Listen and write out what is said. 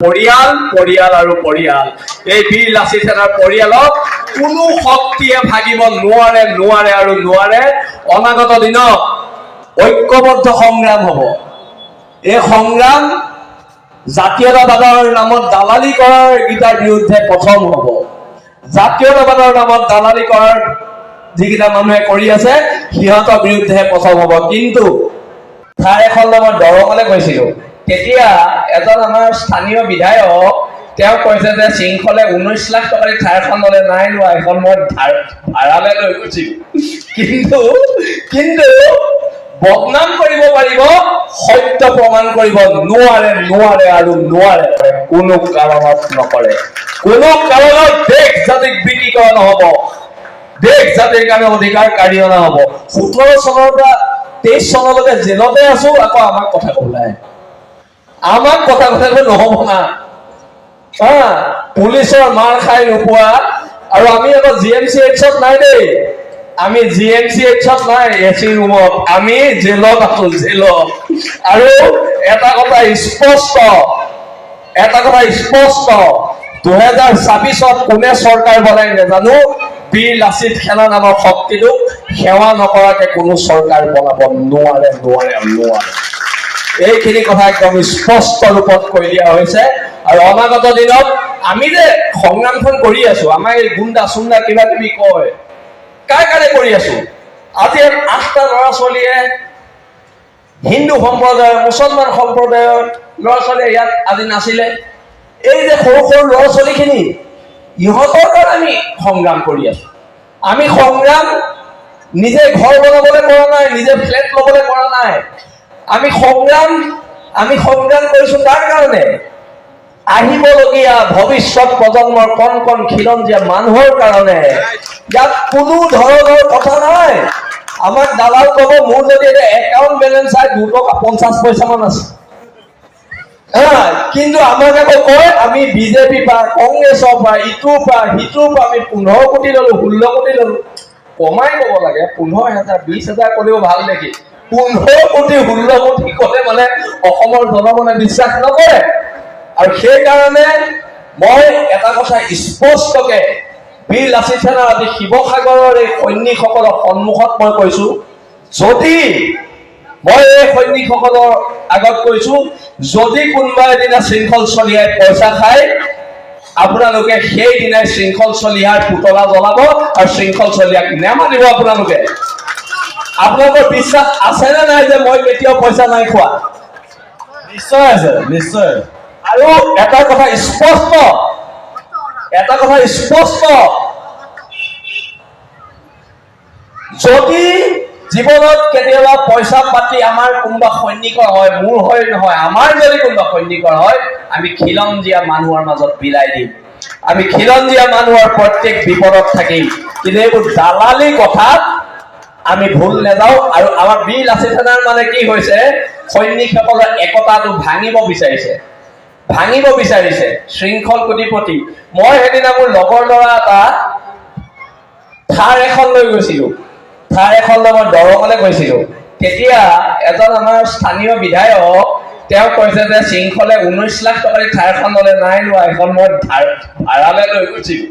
পৰিয়াল আৰু পৰিয়াল এই বীৰ লাচিত সেনাৰ পৰিয়ালক কোনো শক্তিয়ে ভাগিব নোৱাৰে। অনাগত দিনত ঐক্যবদ্ধ সংগ্ৰাম হ'ব। এই সংগ্ৰাম জাতীয়তাবাদৰ নামত দালালি কৰাৰ গীতাৰ বিৰুদ্ধে প্ৰথম হ'ব। জাতীয়তাবাদৰ নামত দালালি কৰাৰ যিকেইটা মানুহে কৰি আছে সিহঁতৰ বিৰুদ্ধে প্ৰথম হ'ব। কিন্তু ঠাই এখন মই দৰঙলৈ গৈছিলো, তেতিয়া এজন আমাৰ স্থানীয় বিধায়ক তেওঁ কৈছে যে শৃংখলে 19 লাখ টকাৰ ঠাইখন ল'লে, নাই লোৱা, এখন মই ভাড়ালৈ লৈ গৈছিলো। কিন্তু বদনাম কৰিব পাৰিব, সত্য প্ৰমাণ কৰিব নোৱাৰে। কোনো কাৰণত নকৰে। কোনো কাৰণত দেশ জাতিক বিক্ৰী কৰা নহ'ব, দেশ জাতিৰ কাৰণে অধিকাৰ কাঢ়ি অনা হ'ব। 17 চনৰ পৰা 23 চনলৈকে জেলতে আছো, আকৌ আমাক কথা ক'ব নাই। আমাক কথা নহ'ব না। পুলিচৰ মাৰ খাই নোপোৱা, আৰু আমি আকৌ GMCHত নাই দেই, আমি GMCHত নাই, এচি ৰুমত, আমি জেলত আছো, জেলত। আৰু এটা কথা স্পষ্ট 2026ত কোনে চৰকাৰ বনাই নাজানো, বীৰ লাচিত সেনা নামৰ শক্তিটোক সেৱা নকৰাকে কোনো চৰকাৰ বনাব নোৱাৰে। এইখিনি কথা একদম স্পষ্ট ৰূপত কৈ দিয়া হৈছে। আৰু অনাগত দিনত আমি যে সংগ্ৰামখন কৰি আছো, আমাৰ এই গুণ্ডা চুণ্ডা কিবা কিবি কয়, কাৰ কাৰণে কৰি আছো? আজি 8টা ল'ৰা ছোৱালীয়ে হিন্দু সম্প্ৰদায়ৰ, মুছলমান সম্প্ৰদায়ৰ ল'ৰা ছোৱালীয়ে ইয়াত আজি নাছিলে। এই যে সৰু সৰু ল'ৰা ছোৱালীখিনি, ইহঁতৰ কাৰণে আমি সংগ্ৰাম কৰি আছো। আমি সংগ্ৰাম নিজে ঘৰ বনাবলৈ কৰা নাই, নিজে ফ্লেট ল'বলৈ কৰা নাই। আমি সংগ্ৰাম কৰিছো তাৰ কাৰণে, আহিবলগীয়া ভৱিষ্যত প্ৰজন্মৰ কণ খিলঞ্জীয়া মানুহৰ কাৰণে। ইয়াত কোনো ধৰণৰ কথা নাই। আমাক দালাল ক'ব, মোৰ যদি একাউণ্ট বেলেঞ্চ চাই 2 টকা 50 পইচা মান আছে, কিন্তু আমাক আকৌ কয় আমি বিজেপি পা, কংগ্ৰেছৰ পৰা, ইটোৰ পৰা সিটোৰ পৰা আমি 15 কোটি ললো, 16 কোটি ললো। কমাই ক'ব লাগে, 15,000 20,000 ক'লেও ভাল নেকি? 15 কোটি 16 কোটি ক'লে মানে অসমৰ জনগণে বিশ্বাস নকৰে। আৰু সেইকাৰণে মই এটা কথা স্পষ্টকে বীৰ লাচিত সেনাৰ আজি শিৱসাগৰৰ এই সৈনিকসকলৰ সন্মুখত মই কৈছো, যদি মই এই সৈনিকসকলৰ আগত কৈছো, যদি কোনোবা এদিনা শৃংখল চলিয়াই পইচা খায়, আপোনালোকে সেইদিনাই শৃংখল চলিয়াৰ পুতলা জ্বলাব আৰু শৃংখল চলিয়াক নেমানিব। আপোনালোকৰ বিশ্বাস আছে নে নাই যে মই কেতিয়াও পইচা নাই খোৱা? নিশ্চয় আছে, নিশ্চয়। আৰু এটা কথা স্পষ্ট, যদি জীৱনত কেতিয়াবা পইচা পাতি আমাৰ কোনোবা সৈনিকৰ হয়, মোৰ হয় নহয়, আমাৰ যদি কোনোবা সৈনিকৰ হয়, আমি খিলঞ্জীয়া মানুহৰ মাজত বিলাই দিম। আমি খিলঞ্জীয়া মানুহৰ প্ৰত্যেক বিপদত থাকিম। কিন্তু এইবোৰ দালালি কথাত আমি ভুল নাযাওঁ। আৰু আমাৰ বীৰ লাচিত সেনাৰ মানে কি হৈছে, সৈনিকসকলৰ একতাটো ভাঙিব বিচাৰিছে শৃংখল কোটিপতি। মই সেইদিনা মোৰ লগৰ ল'ৰা এটা থাৰ এখন লৈ গৈছিলো, মই দৰঙলৈ গৈছিলো। তেতিয়া এজন আমাৰ স্থানীয় বিধায়ক তেওঁ কৈছে যে শৃংখলে 19 লাখ টকাৰ ঠাইখন ল'লে, নাই লোৱা, এখন মই ভাড়ালৈ লৈ গৈছিলো।